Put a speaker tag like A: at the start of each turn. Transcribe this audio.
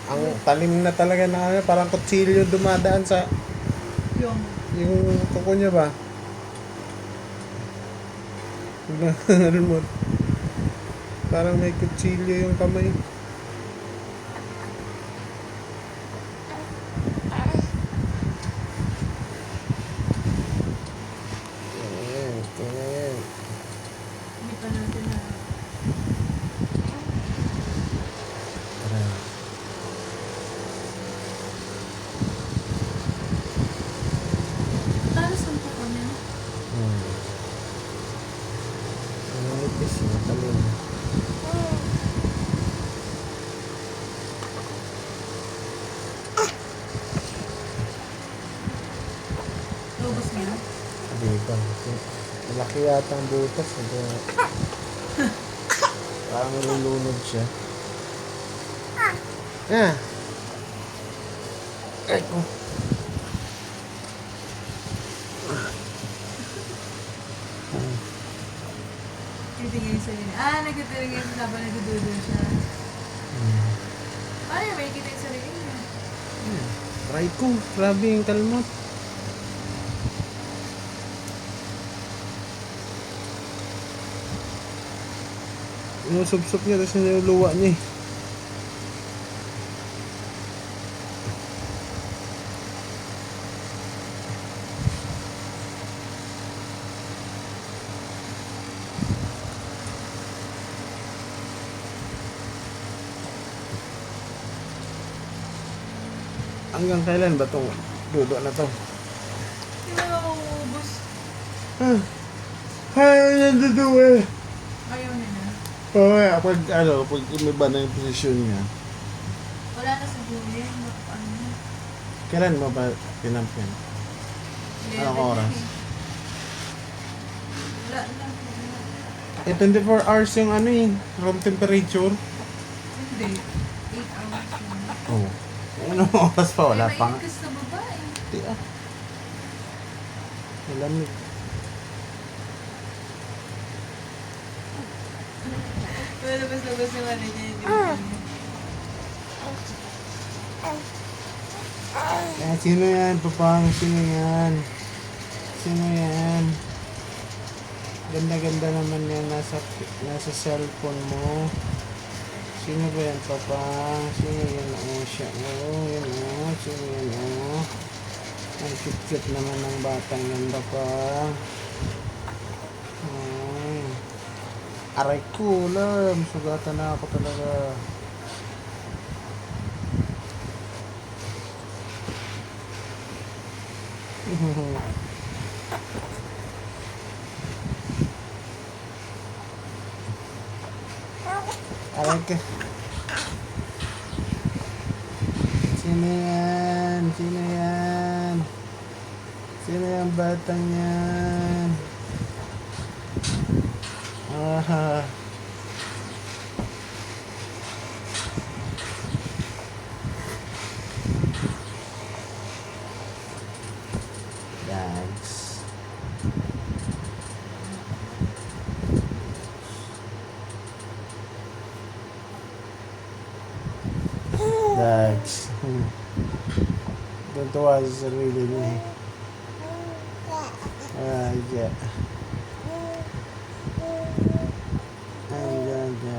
A: Ang talim na talaga na ano, parang kutsilyo dumadaan sa
B: Yung,
A: yung kuko niya ba? Ano mo? Parang may kutsilyo yung kamay. Ayan, ito na yan.
B: hindi pa natin na.
A: Tara.
B: Talas ang pa kami.
A: Ang nipis yung talim.
B: Lubos niya.
A: Di ba? Malaki yata ang butas. Parang nalulunod siya. Ah! Ay ko.
B: Titingin sa sarili. Nagtitingin siya habang nagdududo siya. Ay, may kita yung sarili niya.
A: Try ko. Grabe yung kalmot. Inusubsop niya tapos niluluwa niya eh. Hanggang kailan ba itong dudo na to?
B: Hindi mo makuubos.
A: Ayaw niya dudo eh.
B: Ayaw niya na.
A: Pag umiba na yung posisyon niya.
B: Wala na sa Julian. Ano na.
A: Kailan mo ba pinamp yan? Anong oras?
B: Wala na.
A: Eh, 24 hours yung ano eh, room temperature.
B: Hindi. 8 hours na.
A: Oo. Anong oras pa? Wala pa nga.
B: May ikas na babae.
A: Di ah. Malamig.
B: Labas yung ano niya. Hindi mo
A: Sino yan, papang? Sino yan? Sino yan? Ganda-ganda naman yan. Nasa cellphone mo. Sino ba yan, papang? Sino yan? Oh, siya. Oh, yan oh. Sino yan oh. Ang cute-cute naman ng batang yan, papang. Ay. Aray ko, lam. Sugatan na ako talaga. Aray ka. Sino yan? Sino yan? Sino yung batang yan? Ah. Thanks. Thanks. Tuntua sa sarili niya eh. Yeah. Ang ganda.